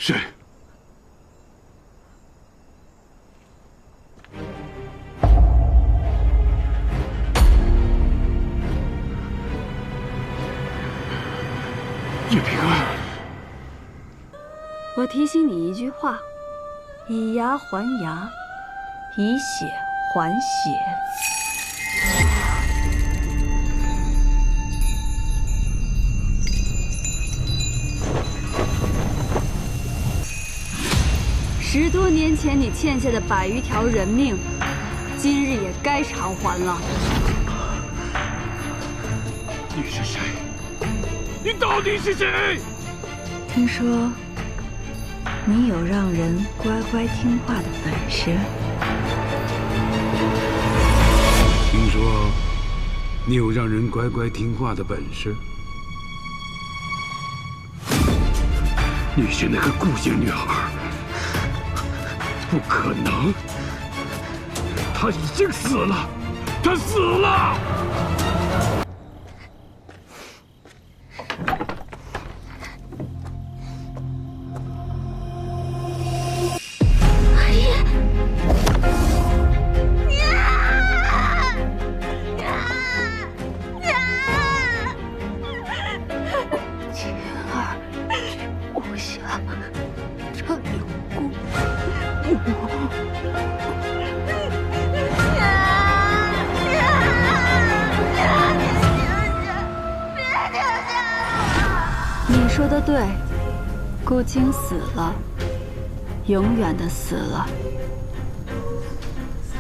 是。叶平安，我提醒你一句话：以牙还牙，以血还血。10多年前你欠下的100余条人命，今日也该偿还了。你是谁？你到底是谁？听说你有让人乖乖听话的本事。听说你有让人乖乖听话的本事。你是那个顾姓女孩？不可能！她已经死了，她死了！你说的对，顾青死了，永远的死了。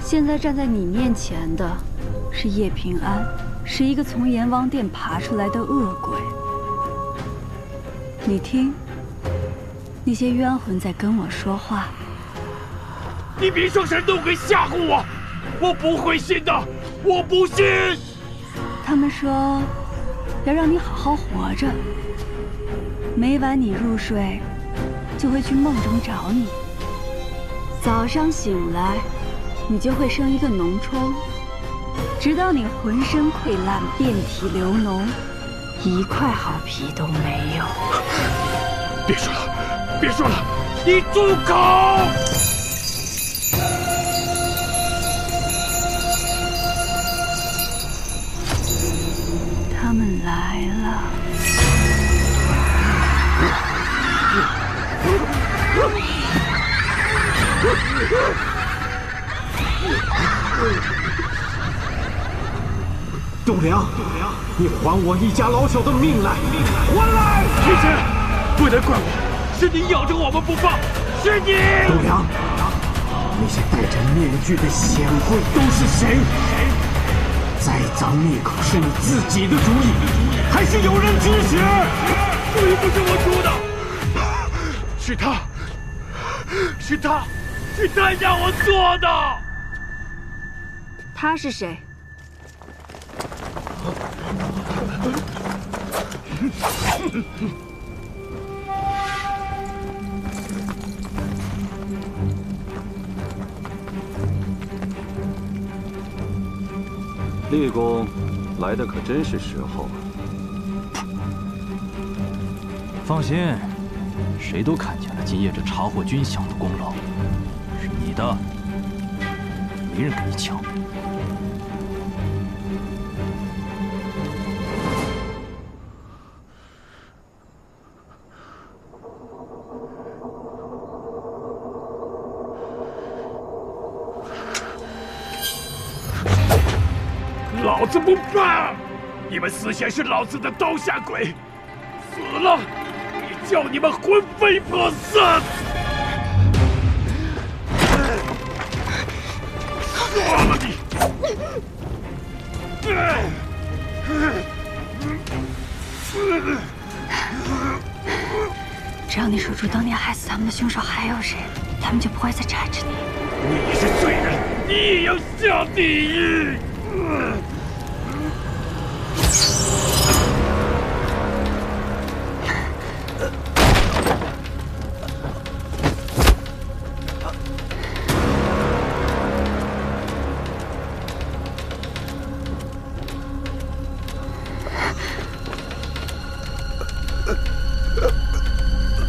现在站在你面前的是叶平安，是一个从阎王殿爬出来的恶鬼。你听，那些冤魂在跟我说话。你别说神弄鬼吓唬我，我不会信的，我不信。他们说要让你好好活着，每晚你入睡就会去梦中找你，早上醒来你就会生一个脓疮，直到你浑身溃烂，遍体流脓，一块好皮都没有。别说了，别说了，你住口！他们来了。栋梁，你还我一家老小的命来！还来！天神，不能怪我，是你咬着我们不放，是你！栋梁，那些戴着面具的显贵都是谁？栽赃灭口是你自己的主意，还是有人指使？主意不是我出的，是他，是他，是他让我做的。他是谁？厉公来的可真是时候啊！放心，谁都看见了今夜这查获军饷的功劳，是你的，没人跟你抢。老子不怕！你们死前是老子的刀下鬼，死了也叫你们魂飞魄散！杀了你！只要你说出当年害死他们的凶手还有谁，他们就不会再缠着你。你是罪人，你也要下地狱！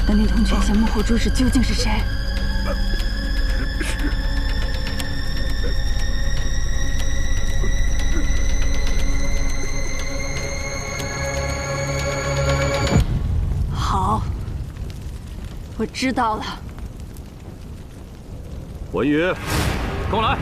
等你同东泉县幕后主使究竟是谁？好，我知道了。文宇，跟我来。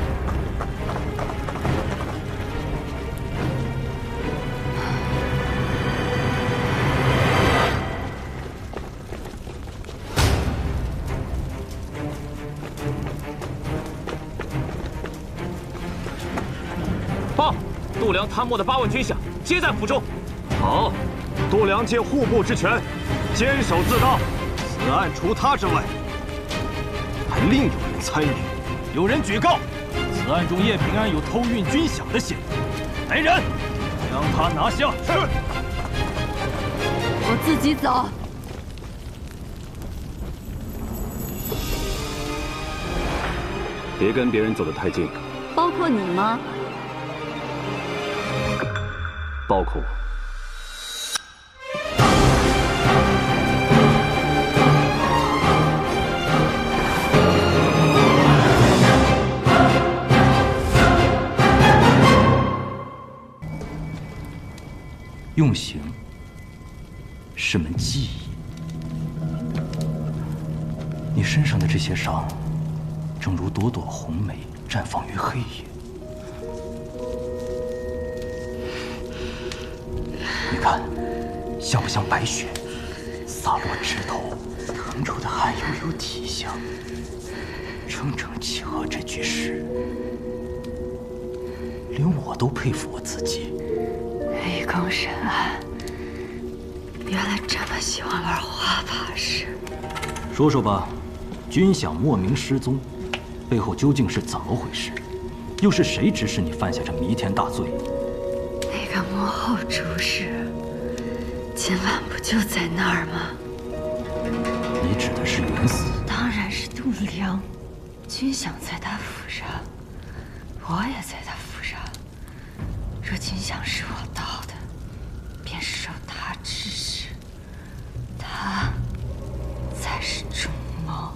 报，度量贪墨的8万军饷皆在府中。好，度量借户部之权，监守自盗。此案除他之外，还另有人参与。有人举告，此案中叶平安有偷运军饷的嫌疑。来人，将他拿下。是。我自己走。别跟别人走得太近，包括你吗？包括我。用刑是门技艺，你身上的这些伤，正如朵朵红梅绽放于黑夜。你看，像不像白雪洒落枝头，腾出的汗油有体香，整整契合这句诗。连我都佩服我自己。立功深谙，原来这么喜欢玩花法事。说说吧，军饷莫名失踪，背后究竟是怎么回事？又是谁指使你犯下这弥天大罪？那个幕后主使，今晚不就在那儿吗？你指的是袁嗣？当然是度量。军饷在他府上，我也在他府上。若军饷是我盗的，便是受他指使，他才是主谋。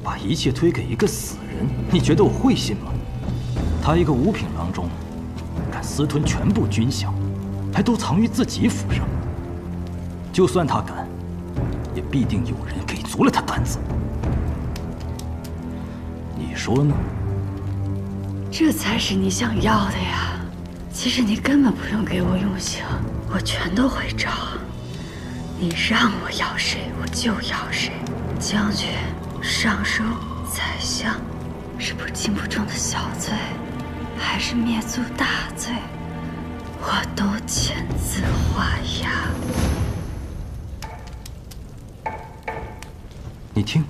把一切推给一个死人，你觉得我会信吗？他一个五品郎中，敢私吞全部军饷，还都藏于自己府上。就算他敢，也必定有人给足了他胆子。你说呢？这才是你想要的呀！其实你根本不用给我用刑，我全都会找。你让我要谁，我就要谁。将军、尚书、宰相，是不轻不重的小罪，还是灭族大罪，我都签字画押。你听，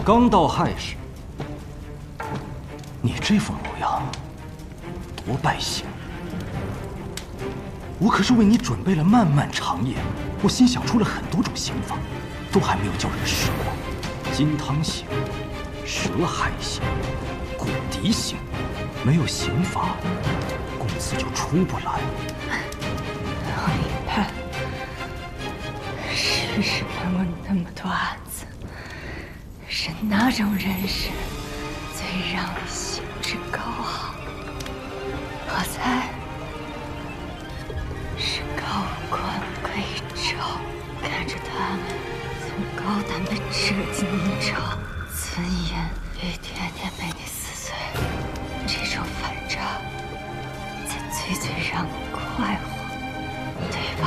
刚到亥时，你这副模样，多败兴！我可是为你准备了漫漫长夜，我心想出了很多种刑法，都还没有叫人试过。金汤刑、蛇海刑、骨笛刑，没有刑法，公子就出不来。你看，世事办过那么多案子，是哪种人士最让你兴致高昂？我猜是高官贵胄，看着他们从高胆被折进明朝，尊严一天天被你撕碎，这种反差才最让你快活，对吧？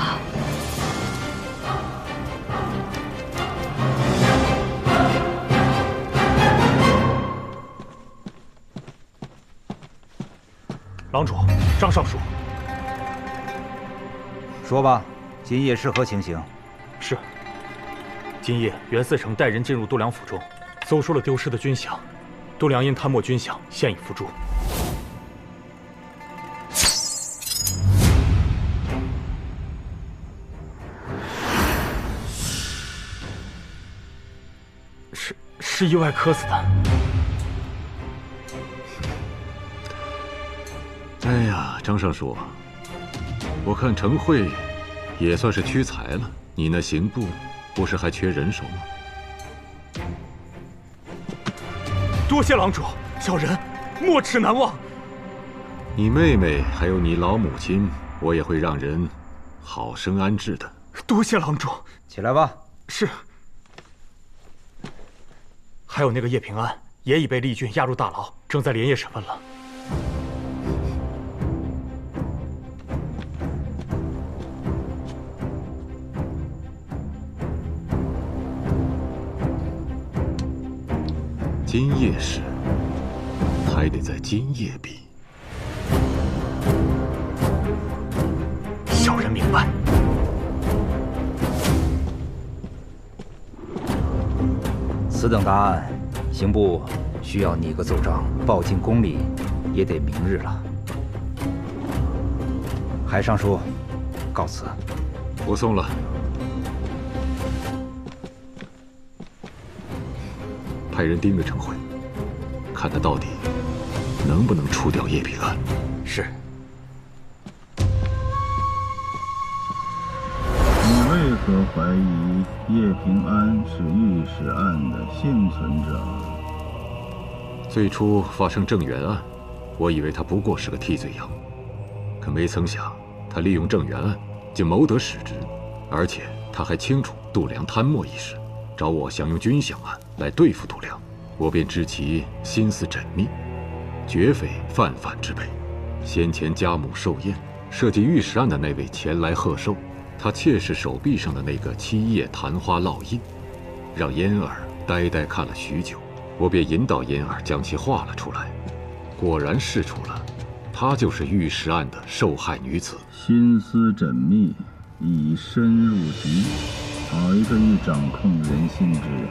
郎主，张尚书，说吧，今夜是何情形？是。今夜袁嗣成带人进入度量府中，搜出了丢失的军饷。度量因贪墨军饷，现已伏诛。是意外磕死的。哎呀，张尚书，我看程慧也算是屈才了。你那刑部不是还缺人手吗？多谢郎主，小人没齿难忘。你妹妹还有你老母亲，我也会让人好生安置的。多谢郎主。起来吧。是。还有那个叶平安，也已被厉郡押入大牢，正在连夜审问了。今夜事还得在今夜比。小人明白。此等大案，刑部需要拟个奏章报进宫里，也得明日了。海尚书，告辞。不送了。派人盯着程慧，看他到底能不能除掉叶平安。是。你为何怀疑叶平安是御史案的幸存者？最初发生郑源案，我以为他不过是个替罪羊，可没曾想他利用郑源案竟谋得使职，而且他还清楚度量贪墨一事，找我想用军饷案来对付度量，我便知其心思缜密，绝非泛泛之辈。先前家母寿宴设计御史案的那位前来贺寿，他妾室手臂上的那个7叶昙花烙印，让嫣儿呆呆看了许久。我便引导嫣儿将其画了出来，果然试出了，她就是御史案的受害女子。心思缜密，已深入局，好一个欲掌控人心之人，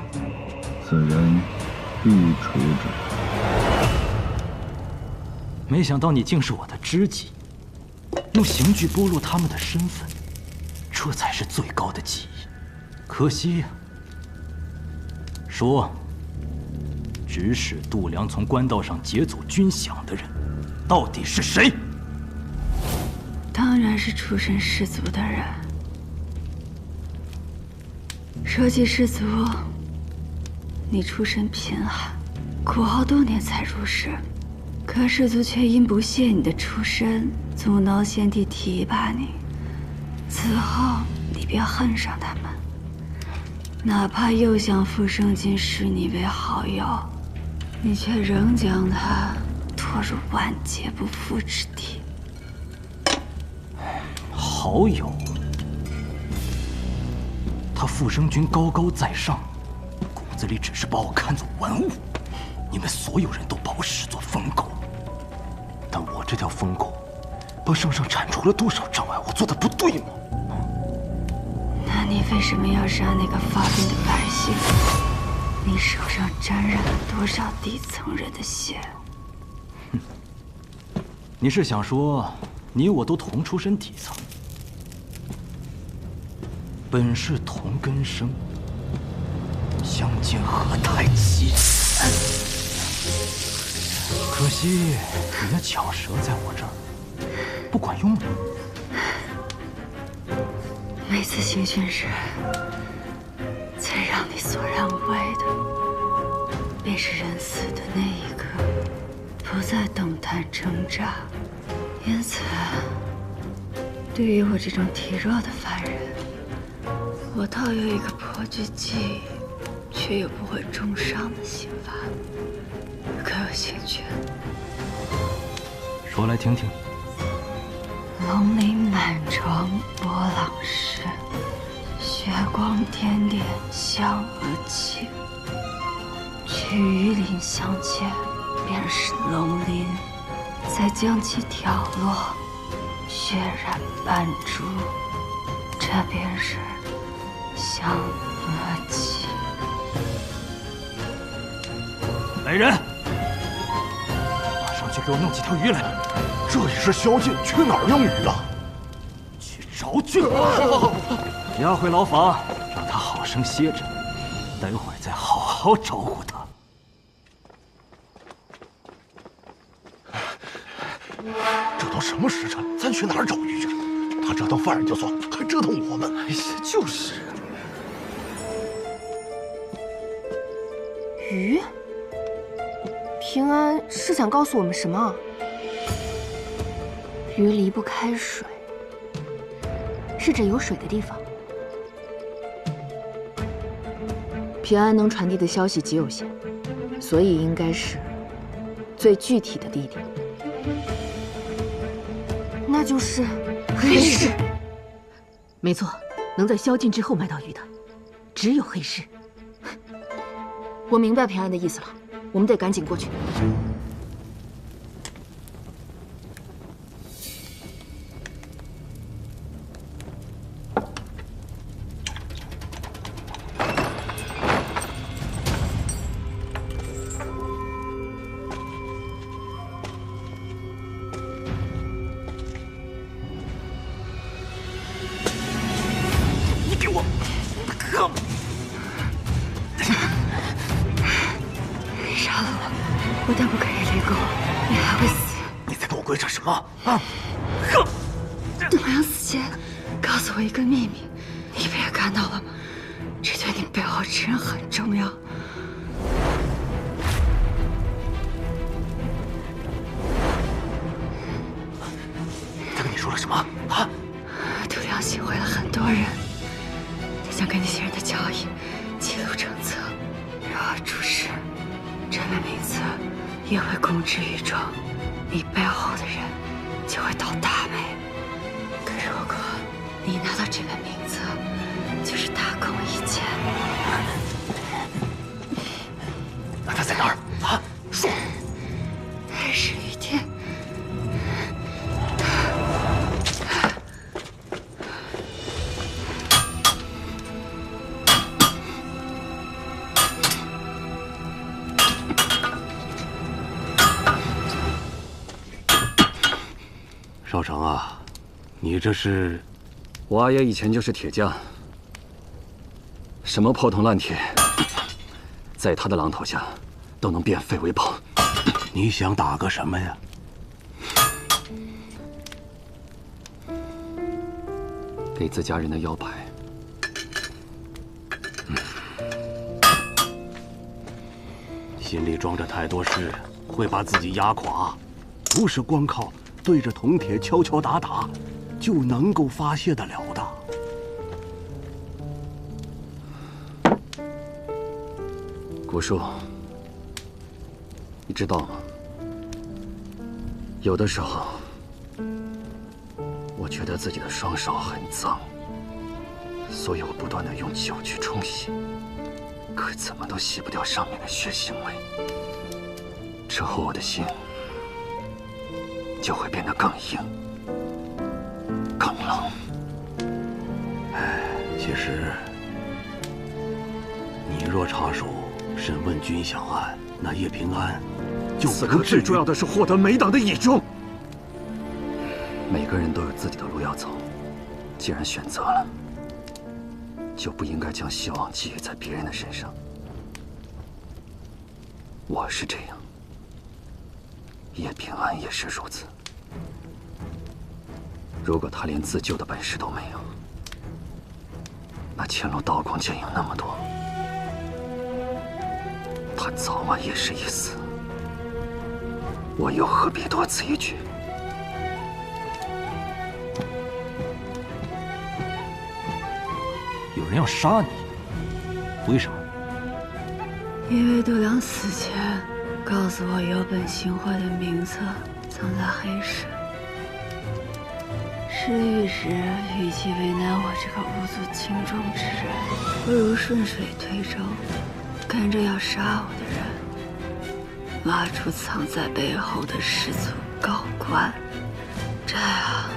此人必除之。没想到你竟是我的知己，用刑具剥落他们的身份，这才是最高的技艺。可惜呀，说。指使度量从官道上劫走军饷的人，到底是谁？当然是出身士族的人。说起士族，你出身贫寒，苦熬多年才入仕，可士族却因不屑你的出身，阻挠先帝提拔你。此后，你便恨上他们，哪怕又想傅生金视你为好友。你却仍将他拖入万劫不复之地。好友，他傅生君高高在上，骨子里只是把我看作玩物。你们所有人都把我视作疯狗，但我这条疯狗，把圣上铲除了多少障碍？我做的不对吗？那你为什么要杀那个发病的百姓？你手上沾染了多少底层人的血？哼，你是想说你我都同出身底层，本是同根生，相煎何太急？可惜你那巧舌在我这儿不管用了。每次行训时，最让你索然无味的，便是人死的那一刻，不再动弹挣扎。因此，对于我这种体弱的凡人，我倒有一个颇具技艺却又不会重伤的刑法，可有兴趣？说来听听。龙鳞满床波浪湿，血光点点香而起。取鱼鳞相间，便是龙鳞，再将其挑落，血染斑珠，这便是香而起。来人，马上去给我弄几条鱼来。这也是宵禁，去哪儿用鱼啊？去找去！押回牢房，让他好生歇着，待会儿再好好招呼他。这都什么时辰，咱去哪儿找鱼去？他折腾犯人就算了，还折腾我们。哎呀，就是。鱼，平安是想告诉我们什么？鱼离不开水，是指有水的地方。平安能传递的消息极有限，所以应该是最具体的地点。那就是黑市。没错，能在宵禁之后买到鱼的，只有黑市。我明白平安的意思了，我们得赶紧过去。不但不可以离狗，你还会死！你在跟我鬼扯什么啊？度娘死前告诉我一个秘密，你不也看到了吗？这对你背后之人很重要。他跟你说了什么啊？度娘行贿了很多人，他想跟那些人的交易记录成册，然后出示。这本名册也会公之于众，你背后的人就会倒大霉。可如果你拿到这本名册，就是大功一件。那他在哪儿啊？说。黑市鱼店。少成啊，你这是？我阿爷以前就是铁匠，什么破铜烂铁，在他的榔头下都能变废为宝。你想打个什么呀？给自家人的腰牌。心里装着太多事，会把自己压垮，不是光靠对着铜铁敲敲打打就能够发泄得了的。古树，你知道吗？有的时候，我觉得自己的双手很脏，所以我不断地用酒去冲洗，可怎么都洗不掉上面的血腥味。之后我的心就会变得更硬、更冷。其实，你若插手审问军饷案，那叶平安就此刻最重要的是获得美党的倚重。每个人都有自己的路要走，既然选择了，就不应该将希望寄予在别人的身上。我是这样，叶平安也是如此。如果他连自救的本事都没有，那前路刀光剑影那么多，他早晚也是一死。我又何必多此一举？有人要杀你，为什么？因为度娘死前告诉我有本行贿的名册藏在黑市。失忆时，与其为难我这个无足轻重之人，不如顺水推舟，跟着要杀我的人，挖出藏在背后的氏族高官，这样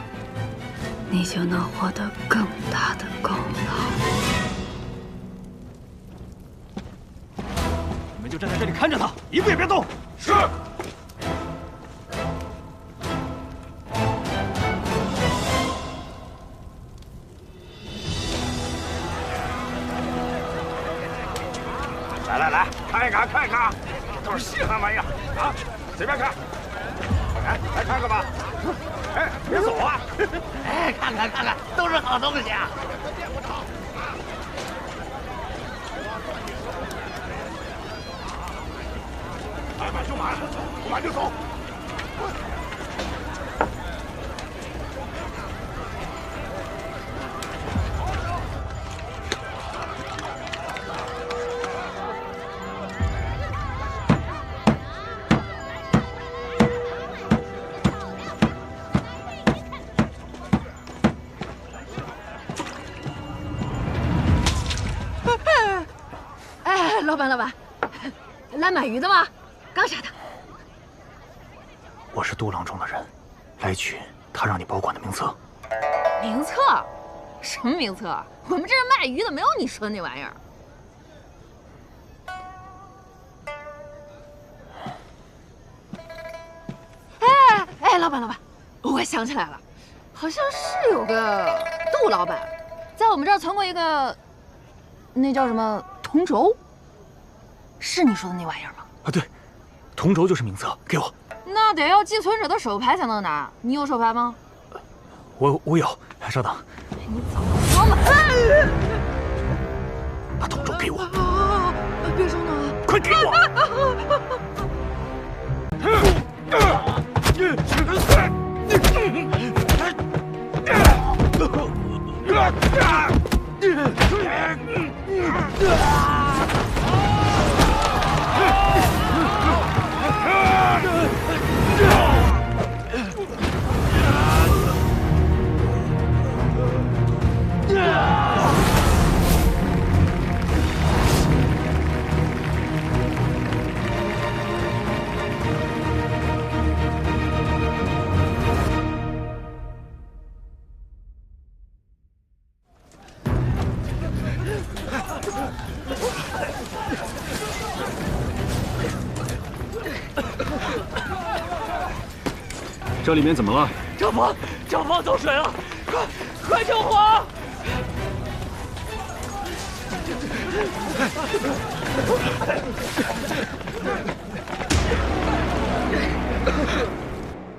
你就能获得更大的功劳。你们就站在这里看着他，一步也别动。是。来，看一看，都是稀罕玩意儿啊！随便看。来看看吧。哎，别走啊！哎，看看，都是好东西啊。见不着。来买就买，不买就走。老板，来买鱼的吗？刚杀的。我是杜郎中的人，来取他让你保管的名册。名册？什么名册？我们这是卖鱼的，没有你说的那玩意儿。哎，老板，我想起来了，好像是有个杜老板，在我们这儿存过一个，那叫什么铜轴。是你说的那玩意儿吗？啊，对，铜轴就是名册，给我。那得要寄存者的手牌才能拿，你有手牌吗？我有，稍等。你早说嘛！把铜轴给我。别上当啊！快给我！这里面怎么了？账房走水了，快救火！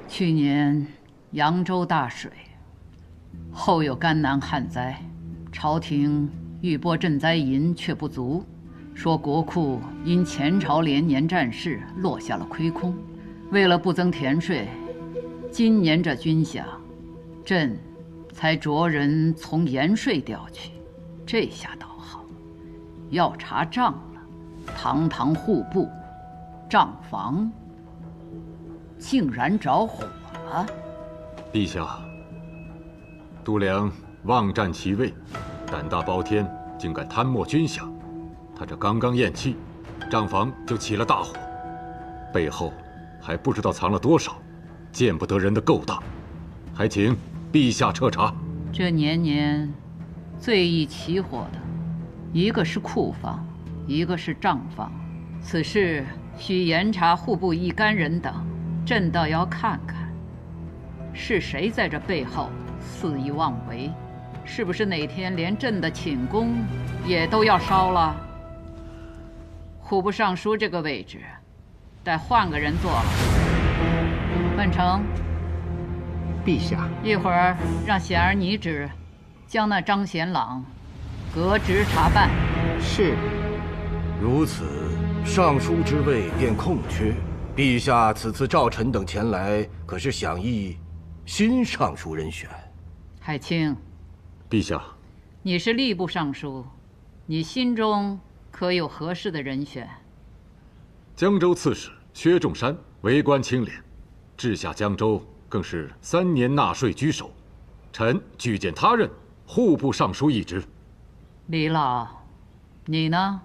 去年扬州大水，后有甘南旱灾，朝廷欲拨赈灾银却不足，说国库因前朝连年战事落下了亏空，为了不增田税，今年这军饷，朕才着人从盐税调取。这下倒好，要查账了。堂堂户部账房竟然着火了！陛下，度量妄占其位，胆大包天，竟敢贪没军饷。他这刚刚咽气，账房就起了大火，背后还不知道藏了多少见不得人的勾当，还请陛下彻查。这年年最易起火的，一个是库房，一个是账房。此事需严查户部一干人等，朕倒要看看，是谁在这背后肆意妄为？是不是哪天连朕的寝宫也都要烧了？户部尚书这个位置，得换个人做了。万成，陛下，一会儿让贤儿拟旨，将那张贤朗革职查办。是。如此，尚书之位便空缺。陛下此次召臣等前来，可是想议新尚书人选？海清，陛下，你是吏部尚书，你心中可有合适的人选？江州刺史薛仲山为官清廉，治下江州更是3年纳税居首，臣举荐他任户部尚书一职。李老，你呢？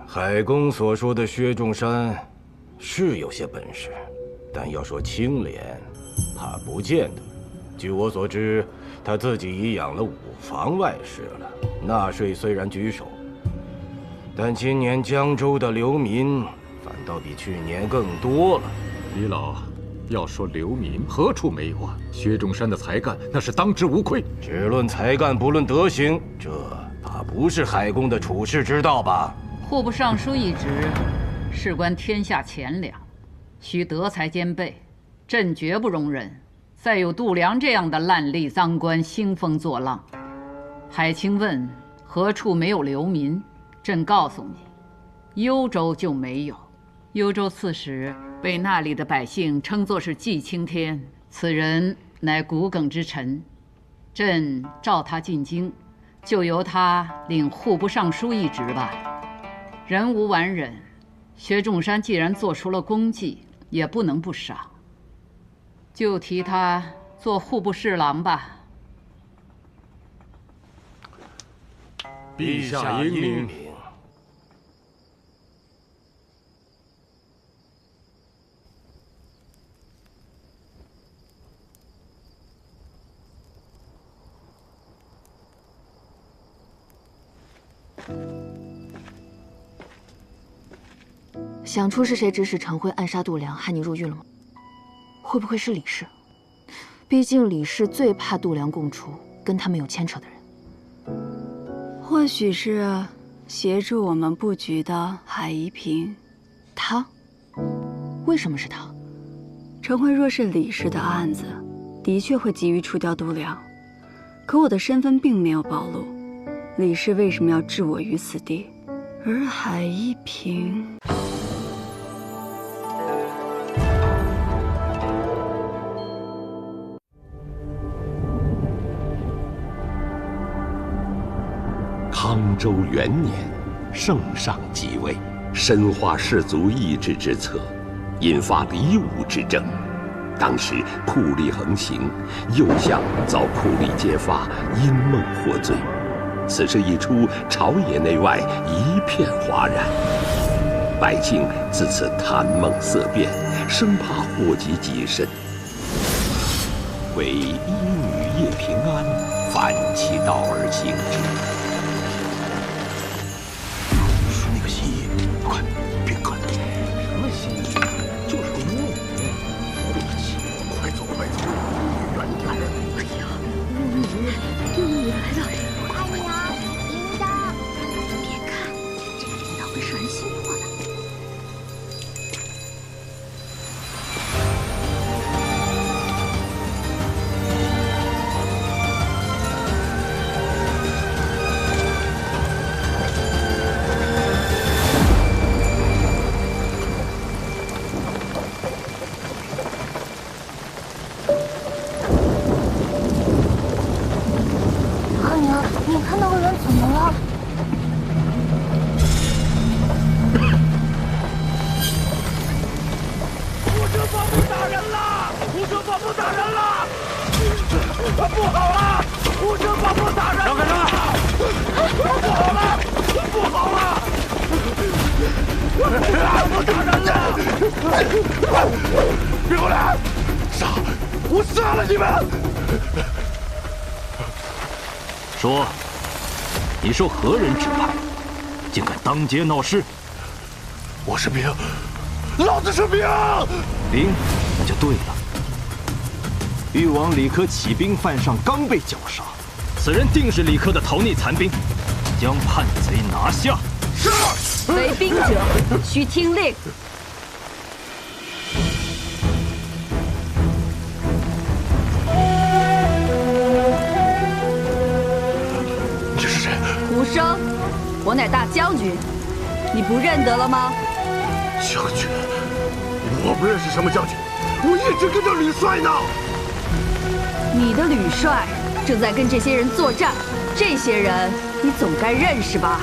海公所说的薛仲山是有些本事，但要说清廉，怕不见得。据我所知，他自己已养了5房外室了，纳税虽然居首，但今年江州的流民反倒比去年更多了。李老，要说流民，何处没有啊？薛仲山的才干那是当之无愧。只论才干，不论德行，这怕不是海公的处世之道吧？户部尚书一职，事关天下钱粮，需德才兼备，朕绝不容忍再有度量这样的烂吏赃官兴风作浪。海清问何处没有流民，朕告诉你，幽州就没有。幽州刺史被那里的百姓称作是祭青天，此人乃骨梗之臣。朕召他进京，就由他领户部尚书一职吧。人无完人，薛仲山既然做出了功绩，也不能不赏。就提他做户部侍郎吧。陛下英明。想出是谁指使陈辉暗杀度量，害你入狱了吗？会不会是李氏？毕竟李氏最怕度量供出跟他们有牵扯的人。或许是协助我们布局的海宜平。他？为什么是他？陈辉若是李氏的案子，的确会急于除掉度量，可我的身份并没有暴露，李氏为什么要置我于死地？而海宜平……康州元年，圣上即位，深化士族意志之策，引发黎武之争。当时酷吏横行，右相遭酷吏揭发，因梦获罪。此事一出，朝野内外一片哗然，百姓自此谈梦色变，生怕祸及己身。为医女叶平安反其道而行之。别过来！我杀了你们！说，你受何人指派，竟敢当街闹事？我是兵，老子是兵。兵，那就对了。誉王李科起兵犯上，刚被绞杀，此人定是李科的逃逆残兵，将叛贼拿下。是。为兵者，须听令。你是谁？无声，我乃大将军，你不认得了吗？将军，我不认识什么将军，我一直跟着吕帅呢。你的吕帅正在跟这些人作战，这些人你总该认识吧？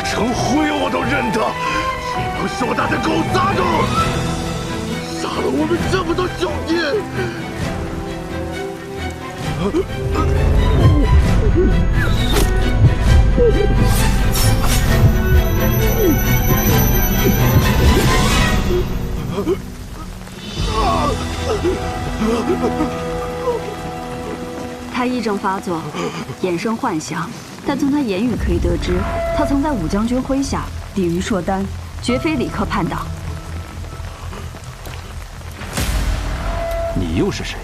陈辉我都认得，这帮硕大的狗杂种，杀了我们这么多兄弟！他癔症发作，衍生幻想，但从他言语可以得知，他曾在武将军麾下抵御硕丹，绝非李克叛党。你又是谁？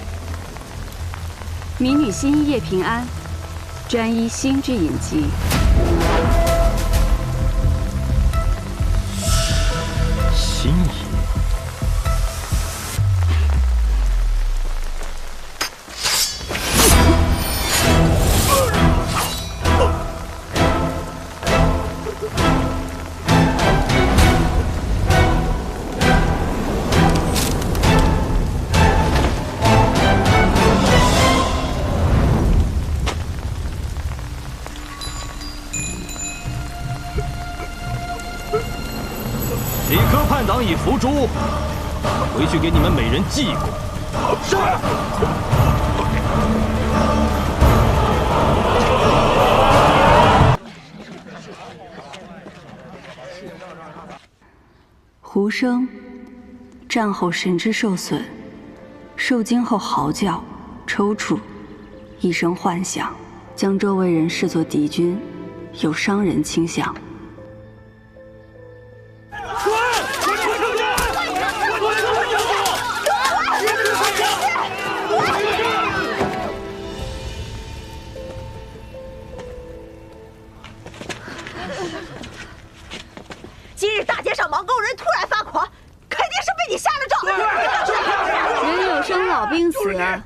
民女新医叶平安，专医心之隐疾。几颗叛党已伏诛，回去给你们每人记过。是。胡生，战后神志受损，受惊后嚎叫、抽搐，一生幻想，将周围人视作敌军，有伤人倾向。今日大街上盲沟人突然发狂，肯定是被你下了咒。人有生老病死，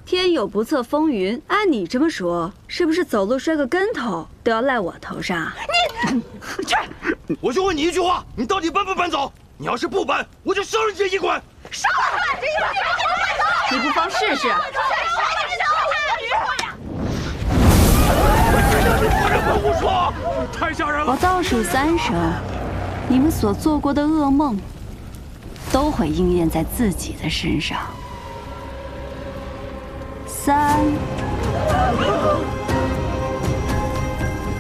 天有不测风云。按你这么说，是不是走路摔个跟头都要赖我头上？你去！我就问你一句话，你到底搬不搬走？你要是不搬，我就烧了这一馆。烧了这一馆！你不妨试试。胡说！太吓人了！我倒数3声。你们所做过的噩梦，都会应验在自己的身上。3、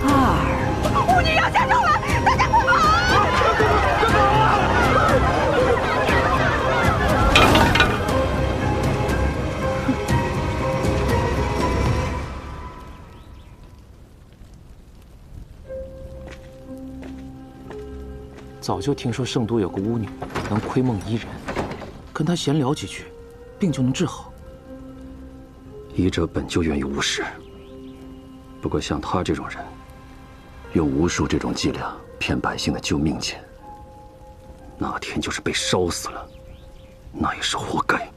2。巫女要下咒了，大家快跑！早就听说圣都有个巫女能窥梦医人，跟她闲聊几句，病就能治好。医者本就源于巫师，不过像他这种人，用巫术这种伎俩骗百姓的救命钱，那天就是被烧死了，那也是活该。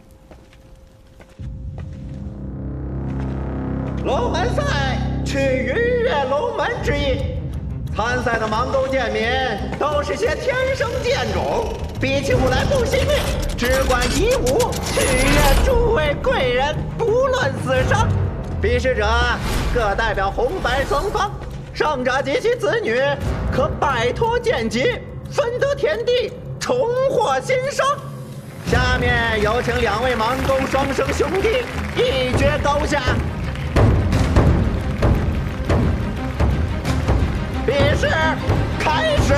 龙门赛取逾越龙门之意。参赛的盲沟贱民都是些天生贱种，比起我来不惜命，只管以武取悦诸位贵人，不论死生。比试者各代表红白双方，胜者及其子女可摆脱贱疾，分得田地，重获新生。下面有请2位盲沟双生兄弟一决高下。比试开始！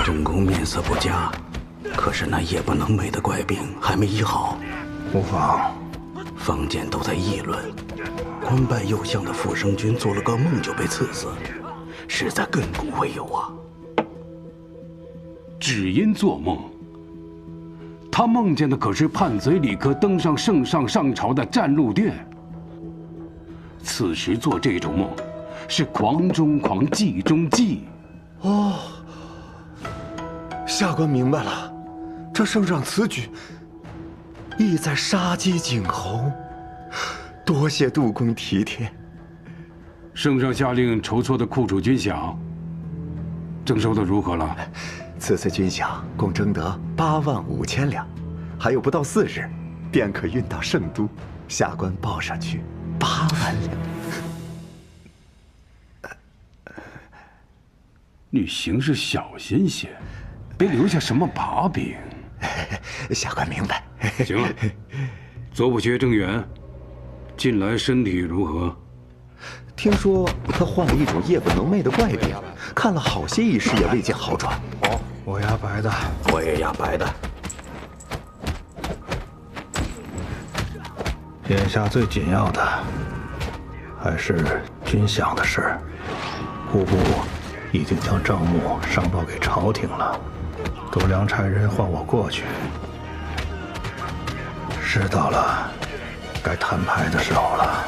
正宫面色不佳，可是那夜不能寐的怪病还没医好。无妨，坊间都在议论，官拜右相的傅生君做了个梦就被赐死，实在亘古未有啊。只因做梦，他梦见的可是叛贼李克登上圣上上朝的战鹿殿。此时做这种梦，是狂中狂，忌中忌。哦，下官明白了，这圣上此举，意在杀鸡儆猴。多谢杜公体贴。圣上下令筹措的库储军饷，征收的如何了？此次军饷共征得85000两，还有不到4日，便可运到圣都。下官报上去8万两。你行事小心些，别留下什么把柄。下官明白。行了，左补阙郑源近来身体如何？听说他患了一种夜不能寐的怪病，看了好些医师也未见好转。我压白的，我也压白的。眼下最紧要的还是军饷的事。户部已经将账目上报给朝廷了，度量差人唤我过去。是到了该摊牌的时候了。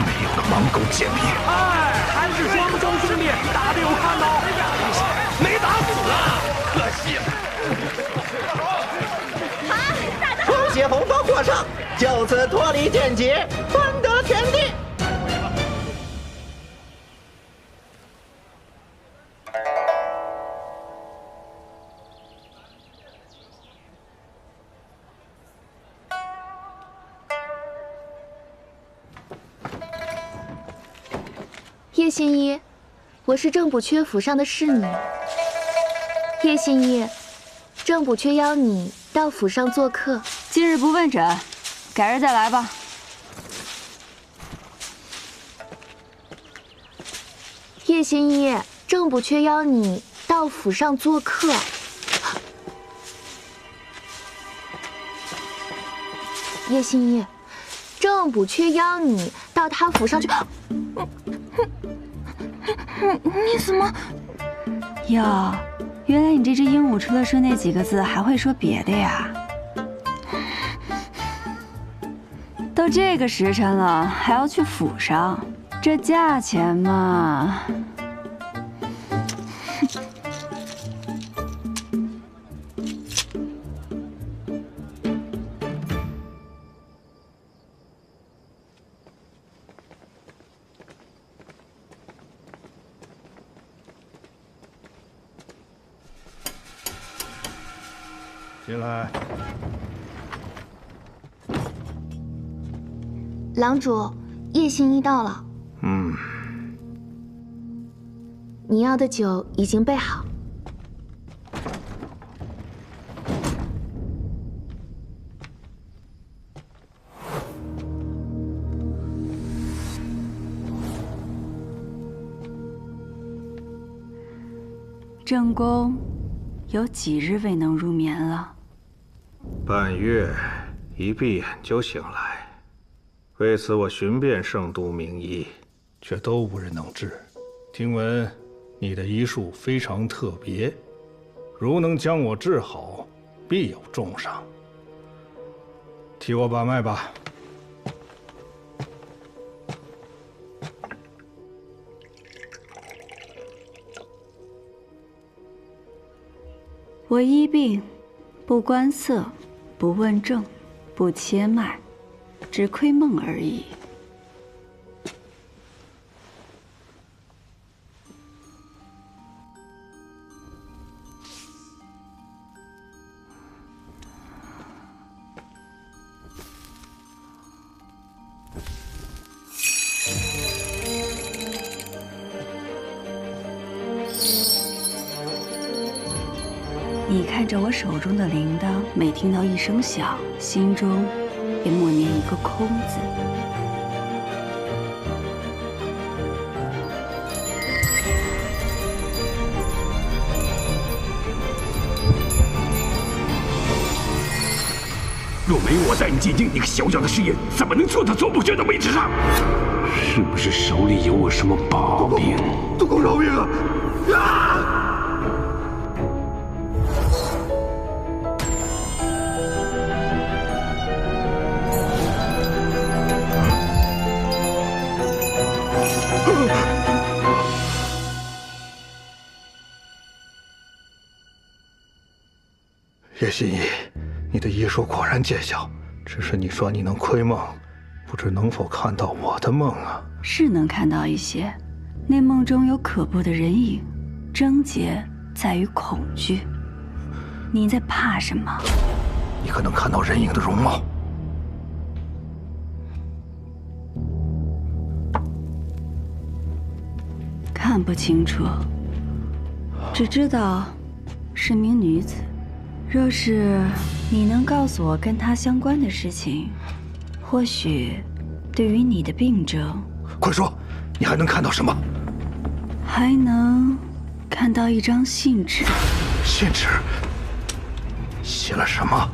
没有个盲狗贱民。哎，还是双生兄弟打得有看头，没打死啊！可就此脱离剑劫，分得天地。叶新一，我是正补阙府上的侍女。叶新一，正补阙邀你到府上做客。今日不问诊，改日再来吧。叶新一，正补阙邀你到府上做客。叶新一，正补阙邀你到他府上去。你怎么？哟，原来你这只鹦鹉除了说那几个字，还会说别的呀？都这个时辰了，还要去府上，这价钱嘛……进来。郎主，叶新一到了。你要的酒已经备好。正宫有几日未能入眠了？半月，一闭眼就醒来。为此，我寻遍圣都名医，却都无人能治。听闻你的医术非常特别，如能将我治好，必有重赏。替我把脉吧。我医病，不观色，不问症，不切脉，只窥梦而已。你看着我手中的铃铛，每听到一声响，心中便默念一个空字。若没有我带你进京，你个小小的试验，怎么能坐到总补阙的位置上？是不是手里有我什么把柄？督公饶命啊！啊！叶心怡，你的医术果然见效，只是你说你能窥梦，不知能否看到我的梦啊？是能看到一些，那梦中有可怖的人影，症结在于恐惧。你在怕什么？你可能看到人影的容貌。看不清楚，只知道是名女子。若是你能告诉我跟她相关的事情，或许对于你的病症，快说，你还能看到什么？还能看到一张信纸。信纸写了什么？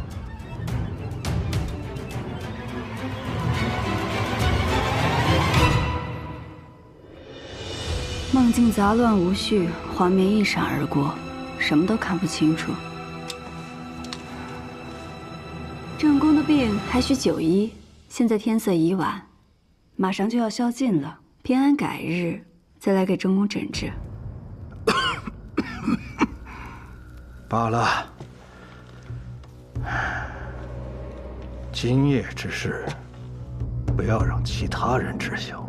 梦境杂乱无序，画面一闪而过，什么都看不清楚。正宫的病还需久医，现在天色已晚，马上就要宵禁了，偏安改日再来给正宫诊治。罢了，今夜之事，不要让其他人知晓。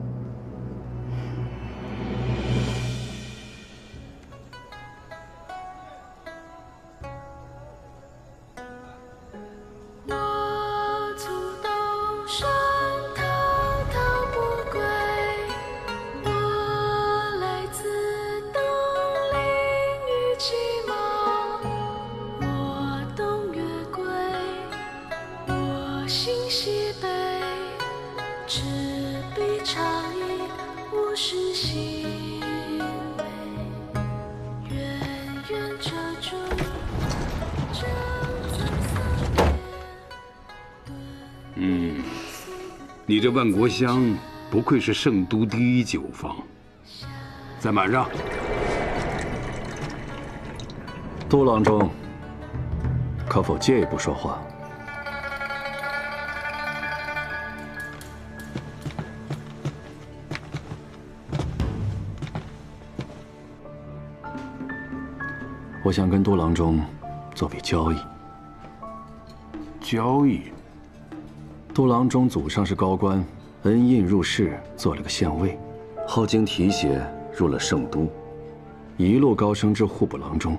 你这万国香不愧是圣都第一酒坊，再满上。杜郎中，可否借一步说话？我想跟杜郎中做笔交易。交易？杜郎中祖上是高官，恩印入仕，做了个县尉，后经提携入了圣都，一路高升至户部郎中。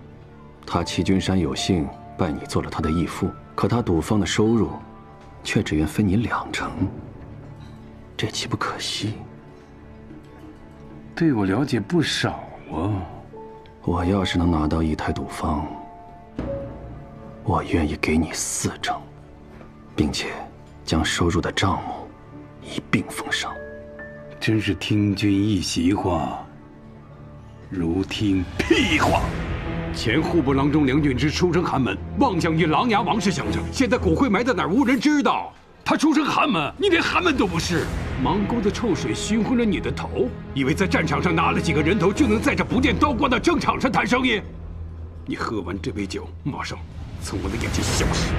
他齐君山有幸拜你做了他的义父，可他赌坊的收入，却只愿分你2成，这岂不可惜？对我了解不少啊。我要是能拿到一台赌坊，我愿意给你4成，并且将收入的账目一并奉上。真是听君一席话，如听屁话。前户部郎中梁俊之出身寒门，妄想与琅琊王氏相争，现在骨灰埋在哪儿无人知道。他出身寒门，你连寒门都不是。芒沟的臭水熏昏了你的头，以为在战场上拿了几个人头就能在这不见刀光的争场上谈生意？你喝完这杯酒，马上从我的眼前消失。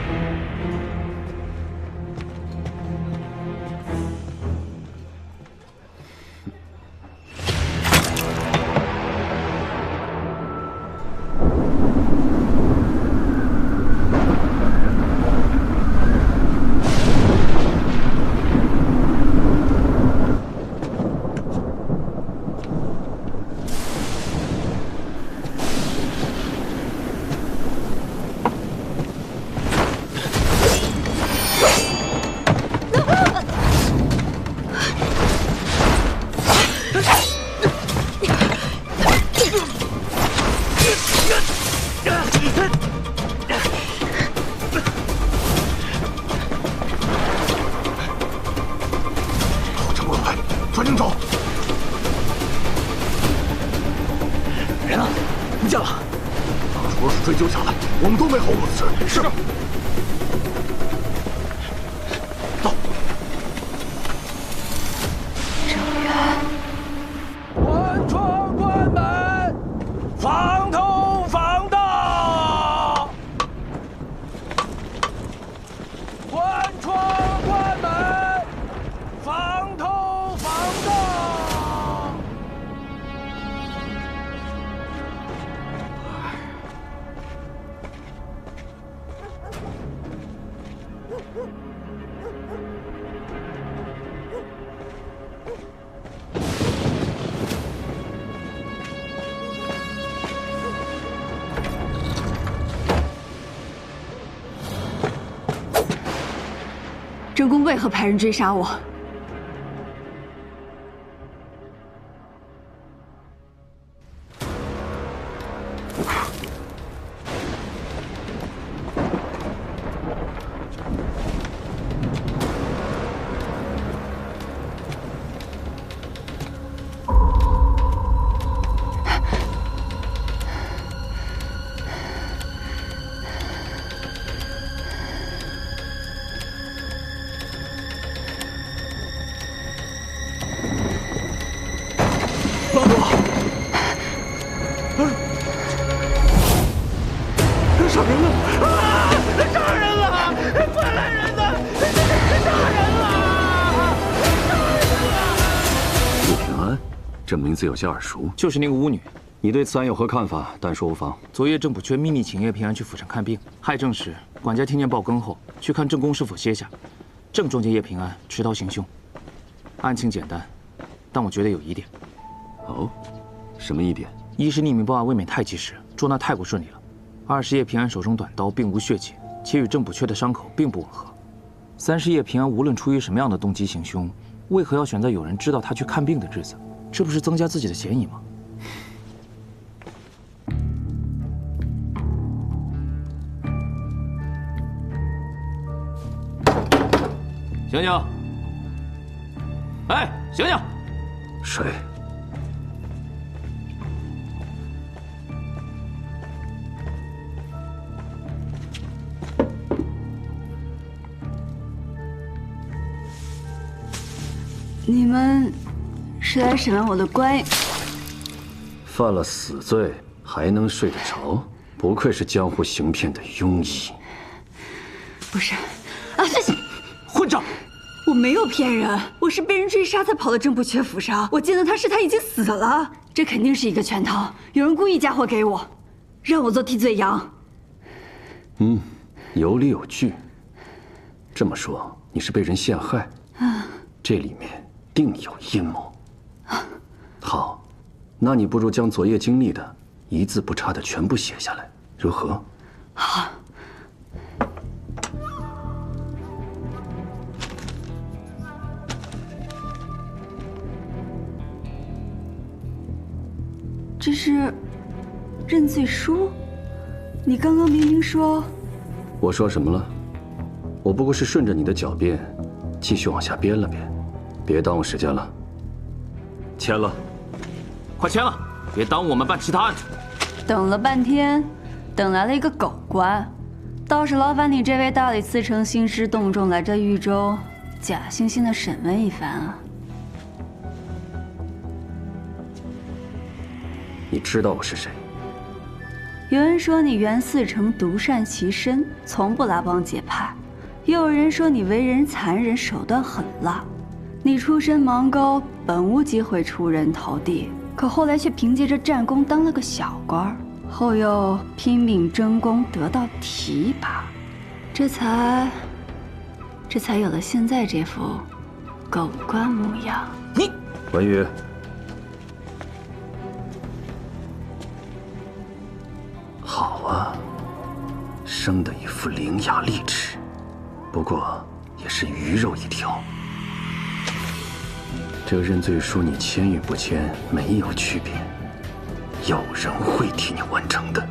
正宫为何派人追杀我？这名字有些耳熟，就是那个巫女。你对此案有何看法？但说无妨。昨夜郑补缺秘密请叶平安去府上看病，害正时，管家听见报更后，去看郑公是否歇下。正撞见叶平安持刀行凶，案情简单，但我觉得有疑点。哦，什么疑点？一是匿名报案未免太及时，捉拿太过顺利了；二是叶平安手中短刀并无血迹，且与郑补缺的伤口并不吻合；三是叶平安无论出于什么样的动机行凶，为何要选在有人知道他去看病的日子？这不是增加自己的嫌疑吗？醒醒！哎，醒醒！谁？你们是来审问我的官爷？犯了死罪还能睡得着？不愧是江湖行骗的庸医。不是，啊，这是混账！我没有骗人，我是被人追杀才跑到郑补缺府上。我见到他时，他已经死了。这肯定是一个圈套，有人故意嫁祸给我，让我做替罪羊。有理有据。这么说，你是被人陷害？这里面定有阴谋。好，那你不如将昨夜经历的一字不差的全部写下来，如何？好。这是认罪书？你刚刚明明说……我说什么了？我不过是顺着你的狡辩，继续往下编了编，别耽误时间了。签了，快签了，别耽误我们办其他案子。等了半天，等来了一个狗官，倒是劳烦你这位大理寺丞兴师动众来这豫州，假惺惺的审问一番啊。你知道我是谁？有人说你袁嗣成独善其身，从不拉帮结派；又有人说你为人残忍，手段狠辣。你出身芒沟，本无机会出人头地，可后来却凭借着战功当了个小官，后又拼命争功得到提拔，这才有了现在这副狗官模样。你文宇。好啊，生的一副伶牙俐齿，不过也是鱼肉一条。这个认罪书你签与不签没有区别，有人会替你完成的。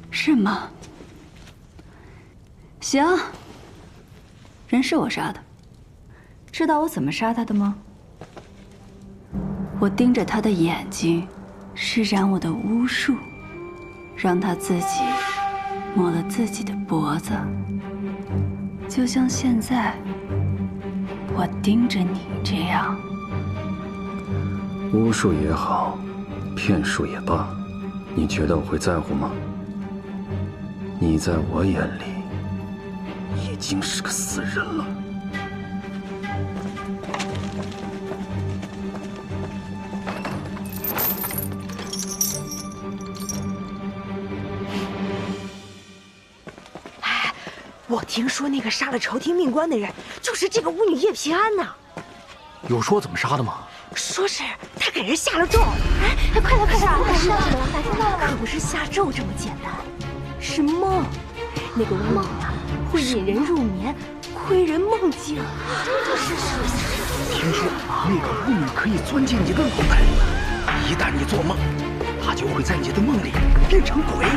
是吗？行，人是我杀的，知道我怎么杀他的吗？我盯着他的眼睛，施展我的巫术，让他自己摸了自己的脖子，就像现在我盯着你这样。巫术也好，骗术也罢，你觉得我会在乎吗？你在我眼里已经是个死人了。我听说那个杀了朝廷命官的人，就是这个巫女叶平安呐。有说怎么杀的吗？说是他给人下了咒。哎，快来快来！我知道了，打听到了吗？可不是下咒这么简单，是梦。那个梦啊，会引人入眠，窥人梦境。是。听说那个巫女可以钻进你的脑袋，一旦你做梦，她就会在你的梦里变成鬼。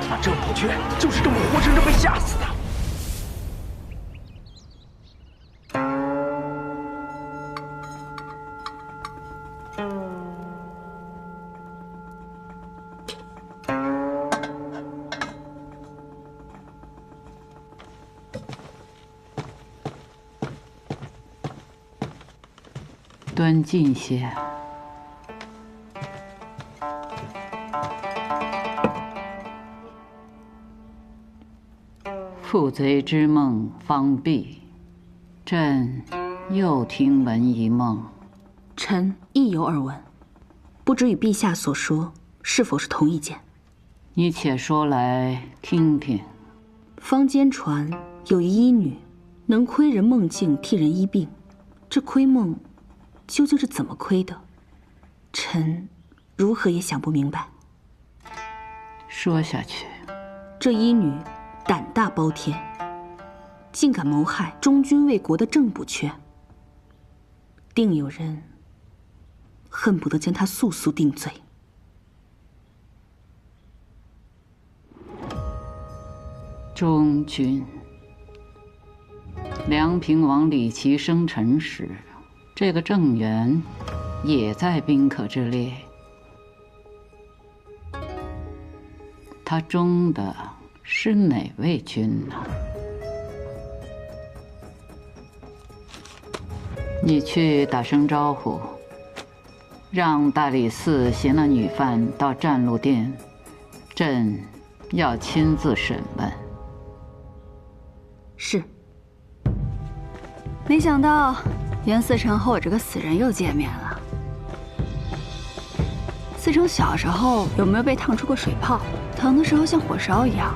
那郑补缺就是这么活生生被吓死的。端近些。负贼之梦方毕，朕又听闻一梦。臣亦有耳闻，不知与陛下所说是否是同一件？你且说来听听。坊间传有一医女能窥人梦境，替人医病，这窥梦究竟是怎么窥的？臣如何也想不明白。说下去，这医女胆大包天，竟敢谋害忠君为国的郑补阙，定有人恨不得将她速速定罪。忠君，梁平王李琦生辰时，这个郑源也在宾客之列。他忠的是哪位君呢？你去打声招呼，让大理寺携那女犯到占路殿，朕要亲自审问。是。没想到袁思成和我这个死人又见面了。思成小时候有没有被烫出过水泡？疼的时候像火烧一样。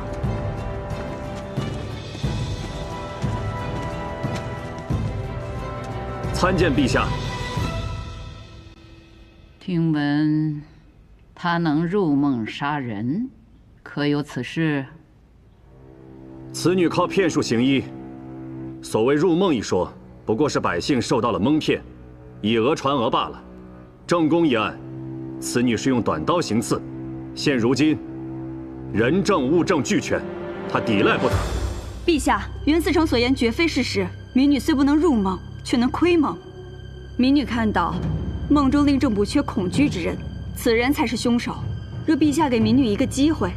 参见陛下。听闻他能入梦杀人，可有此事？此女靠骗术行医，所谓入梦一说，不过是百姓受到了蒙骗，以讹传讹罢了。正宫一案，此女是用短刀行刺，现如今人证物证俱全，她抵赖不得。陛下，袁思成所言绝非事实。民女虽不能入梦，却能窥梦。民女看到梦中令郑补阙恐惧之人，此人才是凶手。若陛下给民女一个机会，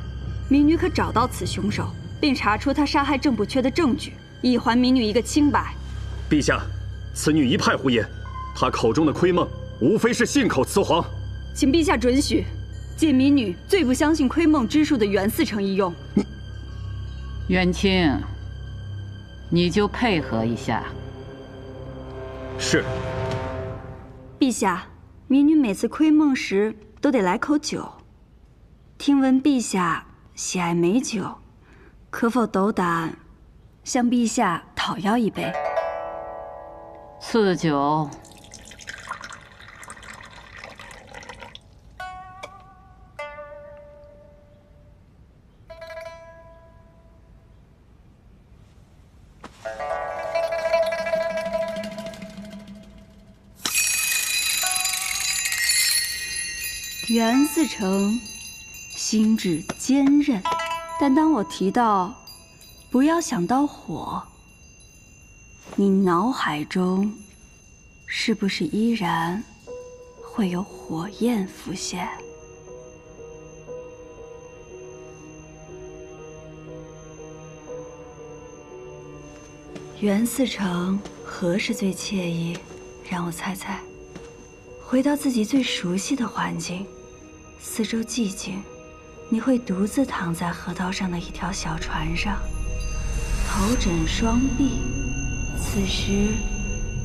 民女可找到此凶手，并查出他杀害郑补阙的证据，以还民女一个清白。陛下，此女一派胡言，她口中的窥梦，无非是信口雌黄。请陛下准许，借民女最不相信窥梦之术的袁思成一用。元清，你就配合一下。是。陛下，民女每次窥梦时都得来口酒，听闻陛下喜爱美酒，可否斗胆向陛下讨要一杯？赐酒。袁思成心智坚韧，但当我提到不要想到火，你脑海中是不是依然会有火焰浮现？袁思成何时最惬意？让我猜猜。回到自己最熟悉的环境，四周寂静，你会独自躺在河道上的一条小船上，头枕双臂，此时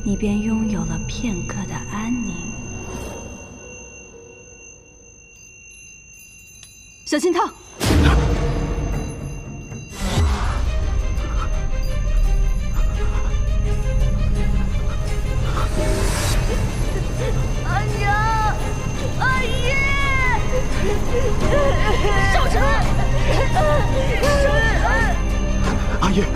你便拥有了片刻的安宁。小心烫！少神，阿爷，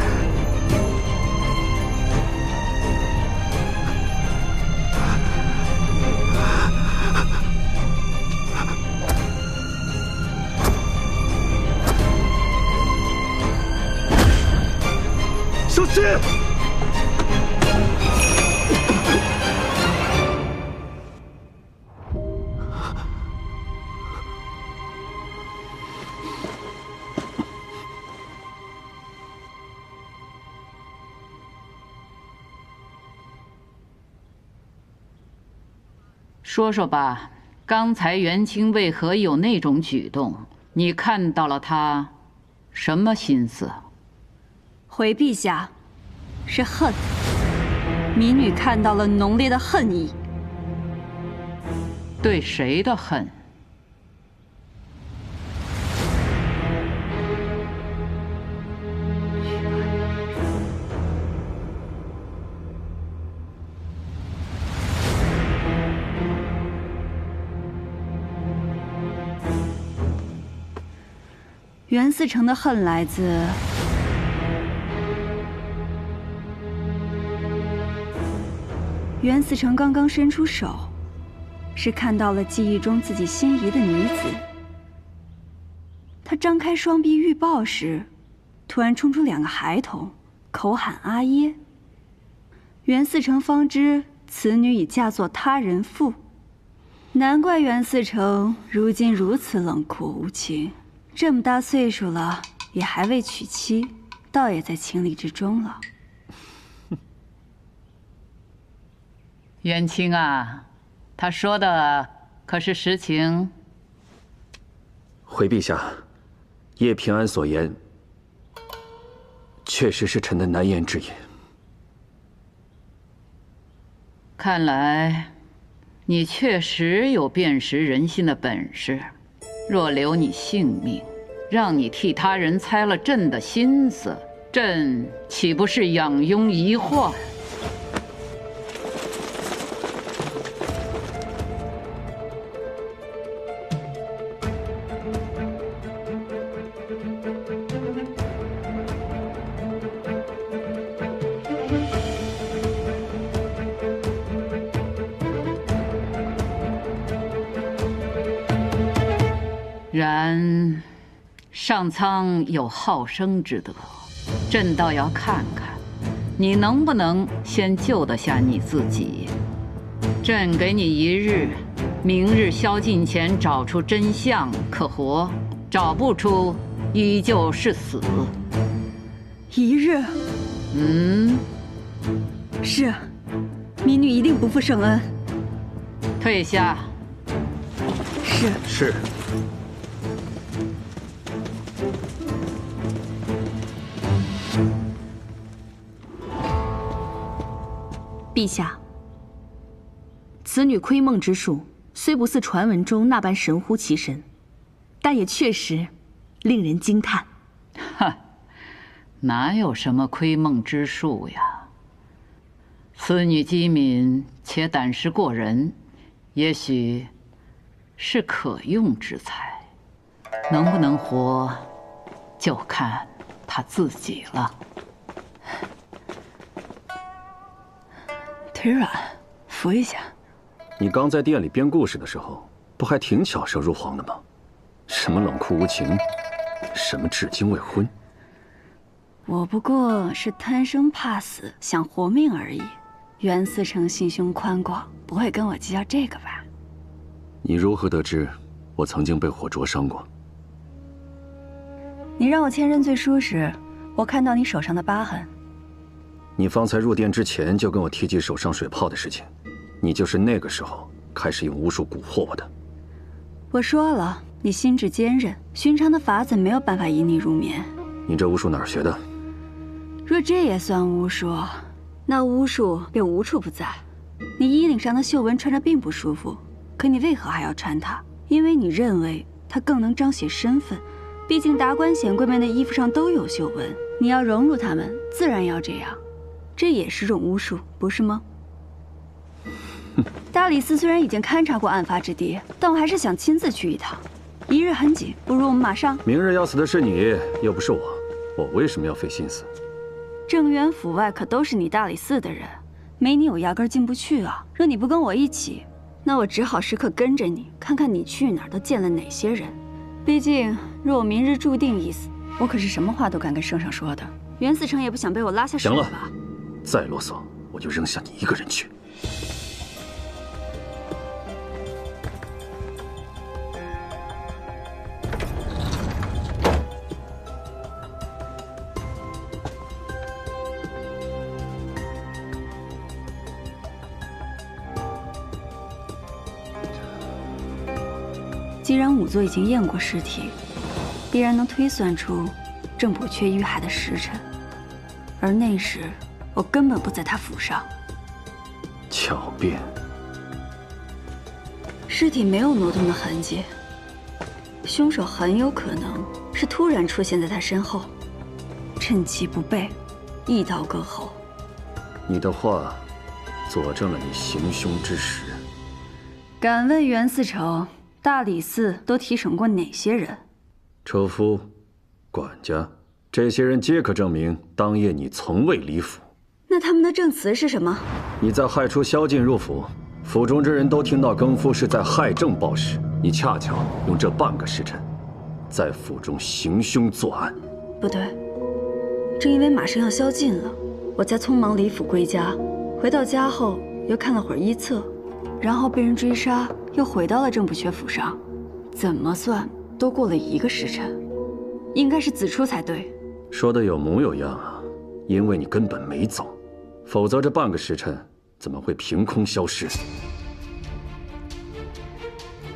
小心！说说吧，刚才元清为何有那种举动？你看到了他什么心思？回陛下，是恨。民女看到了浓烈的恨意。对谁的恨？袁思成的恨来自袁思成刚刚伸出手，是看到了记忆中自己心仪的女子。他张开双臂欲抱时，突然冲出2个孩童，口喊阿耶。袁思成方知此女已嫁作他人妇，难怪袁思成如今如此冷酷无情。这么大岁数了，也还未娶妻，倒也在情理之中了。元清啊，他说的可是实情？回陛下，叶平安所言，确实是臣的难言之隐。看来，你确实有辨识人心的本事。若留你性命，让你替他人猜了朕的心思，朕岂不是养庸遗患？然上苍有好生之德，朕倒要看看你能不能先救得下你自己。朕给你1日，明日宵禁前找出真相，可活；找不出，依旧是死。1日？是，民女一定不负圣恩。退下。是。陛下，此女窥梦之术虽不似传闻中那般神乎其神，但也确实令人惊叹。哈，哪有什么窥梦之术呀？此女机敏且胆识过人，也许是可用之才，能不能活，就看她自己了。腿软，扶一下。你刚在店里编故事的时候，不还挺巧舌如簧的吗？什么冷酷无情，什么至今未婚。我不过是贪生怕死，想活命而已。袁思成心胸宽广，不会跟我计较这个吧？你如何得知我曾经被火灼伤过？你让我签认罪书时，我看到你手上的疤痕。你方才入殿之前就跟我提及手上水泡的事情，你就是那个时候开始用巫术蛊惑我的。我说了，你心智坚韧，寻常的法子没有办法引你入眠。你这巫术哪儿学的？若这也算巫术，那巫术便无处不在。你衣领上的绣纹穿着并不舒服，可你为何还要穿它？因为你认为它更能彰显身份。毕竟达官显贵们的衣服上都有绣纹，你要融入他们，自然要这样。这也是种巫术，不是吗？大理寺虽然已经勘察过案发之地，但我还是想亲自去一趟。1日很紧，不如我们马上。明日要死的是你，又不是我，我为什么要费心思？正渊府外可都是你大理寺的人，没你我压根进不去啊。若你不跟我一起，那我只好时刻跟着你，看看你去哪儿都见了哪些人。毕竟若我明日注定一死，我可是什么话都敢跟圣上说的。袁思成也不想被我拉下手吧？行了，再啰嗦，我就扔下你一个人去。既然仵作已经验过尸体，必然能推算出郑补阙遇害的时辰，而那时我根本不在他府上。巧辩。尸体没有挪动的痕迹，凶手很有可能是突然出现在他身后，趁其不备，一刀割喉。你的话佐证了你行凶之时。敢问袁思成，大理寺都提审过哪些人？车夫、管家，这些人皆可证明当夜你从未离府。那他们的证词是什么？你在害出宵禁入府，府中之人都听到更夫是在害朕报时，你恰巧用这半个时辰，在府中行凶作案。不对，正因为马上要宵禁了，我才匆忙离府归家。回到家后又看了会儿医册，然后被人追杀，又回到了郑不缺府上。怎么算都过了1个时辰，应该是子初才对。说的有模有样啊，因为你根本没走，否则这半个时辰怎么会凭空消失？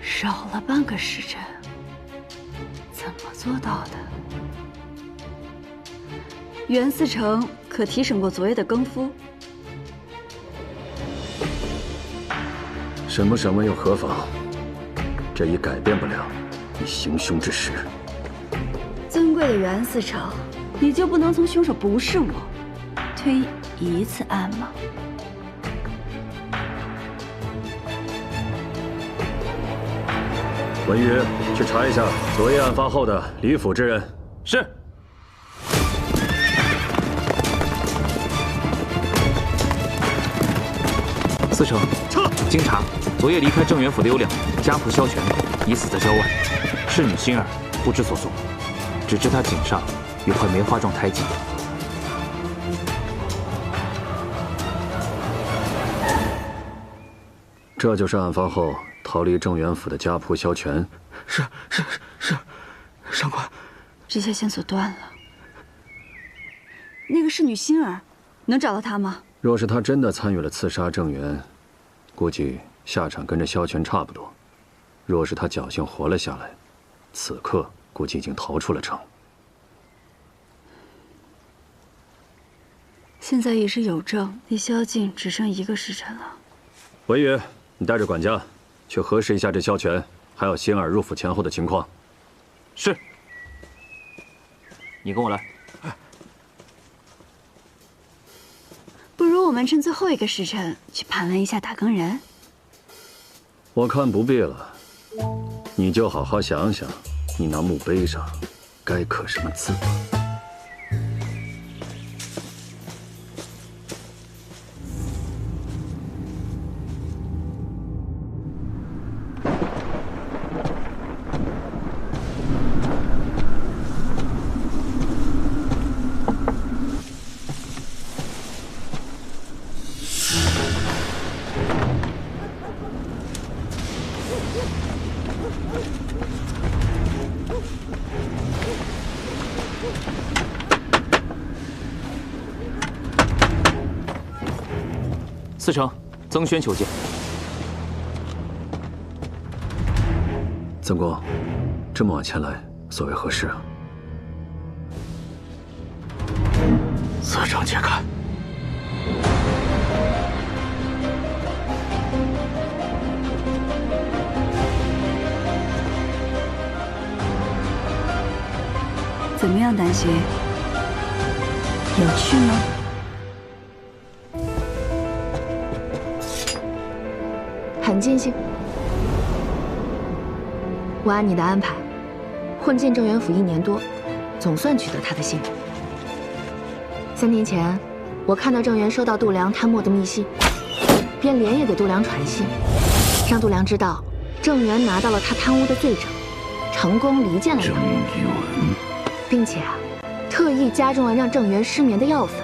少了半个时辰，怎么做到的？袁思成可提审过昨夜的更夫？审不审问又何妨？这已改变不了你行凶之时。尊贵的袁思成，你就不能从凶手不是我推1次案吗？文约，去查一下昨夜案发后的离府之人。是。司城，撤！经查，昨夜离开郑元府的有2人，家仆萧全已死在郊外，侍女心儿不知所踪，只知她颈上有块梅花状胎记。这就是案发后逃离郑元府的家仆萧全。是，上官。这些线索断了。那个侍女心儿，能找到她吗？若是他真的参与了刺杀郑元，估计下场跟这萧全差不多。若是他侥幸活了下来，此刻估计已经逃出了城。现在已是有证，离宵禁只剩1个时辰了。文约，你带着管家去核实一下这萧全还有心儿入府前后的情况。是。你跟我来。不如我们趁最后1个时辰去盘问一下打更人。我看不必了，你就好好想想，你那墓碑上该刻什么字吧。司城，曾宣求见。曾公，这么晚前来，所为何事啊？司城且看。怎么样，丹心？有趣吗？很尽兴。我按你的安排，混进郑元府1年多，总算取得他的信任。3年前，我看到郑元收到度量贪墨的密信，便连夜给度量传信，让度量知道郑元拿到了他贪污的罪证，成功离间了他，并且特意加重了让郑元失眠的药粉。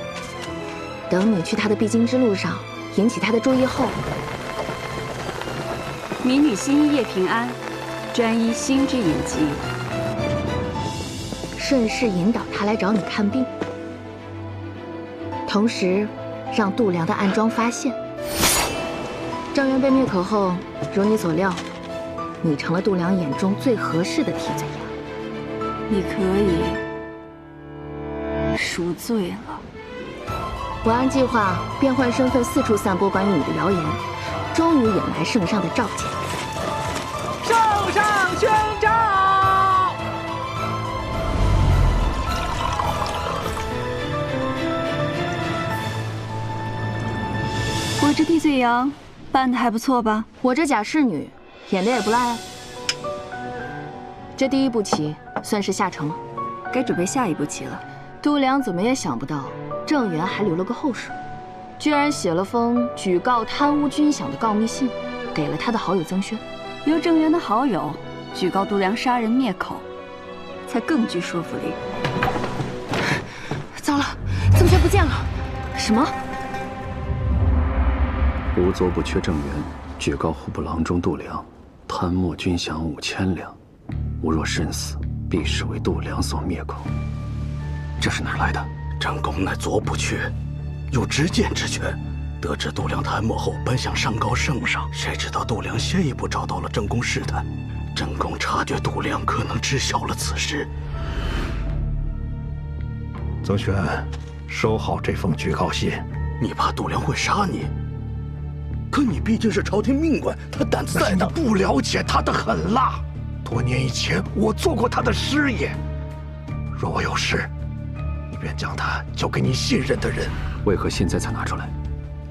等你去他的必经之路上引起他的注意后，民女心医叶平安，专医心之隐疾，顺势引导他来找你看病，同时让度量的暗桩发现。郑元被灭口后，如你所料，你成了度量眼中最合适的替罪羊。你可以赎罪了。我按计划变换身份四处散播关于你的谣言，终于引来圣上的召见。圣上宣召！我这替罪羊办得还不错吧？我这假侍女演的也不赖啊。这第一步棋算是下成了。该准备下一步棋了。度良怎么也想不到，郑源还留了个后手，居然写了封举告贪污军饷的告密信，给了他的好友曾轩。由郑源的好友举告度良杀人灭口，才更具说服力。糟了，曾轩不见了！什么？无左不缺郑源举告户部郎中度良贪墨军饷5000两，吾若身死，必视为度良所灭口。这是哪儿来的？郑公乃左不缺，有执剑之权。得知度良贪墨后，本想上告圣上，谁知道度良先一步找到了郑公试探。郑公察觉度良可能知晓了此事。曾轩，收好这封举告信。你怕度良会杀你？可你毕竟是朝廷命官，他胆子再大。你不了解他的狠辣。多年以前，我做过他的师爷。若我有事，你便将他交给你信任的人。为何现在才拿出来？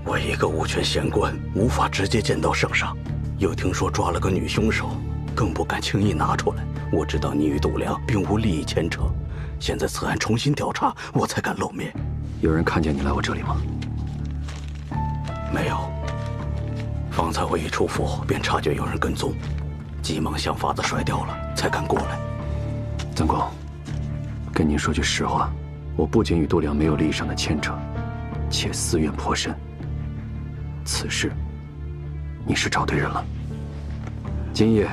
我一个无权闲官，无法直接见到圣上。又听说抓了个女凶手，更不敢轻易拿出来。我知道你与度良并无利益牵扯，现在此案重新调查，我才敢露面。有人看见你来我这里吗？没有。方才我一出府，便察觉有人跟踪，急忙想法子甩掉了，才敢过来。曾公，跟您说句实话，我不仅与度良没有利益上的牵扯，且私怨颇深。此事，你是找对人了。今夜，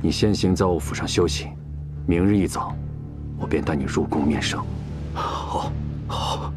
你先行在我府上休息，明日一早，我便带你入宫面圣。好，好。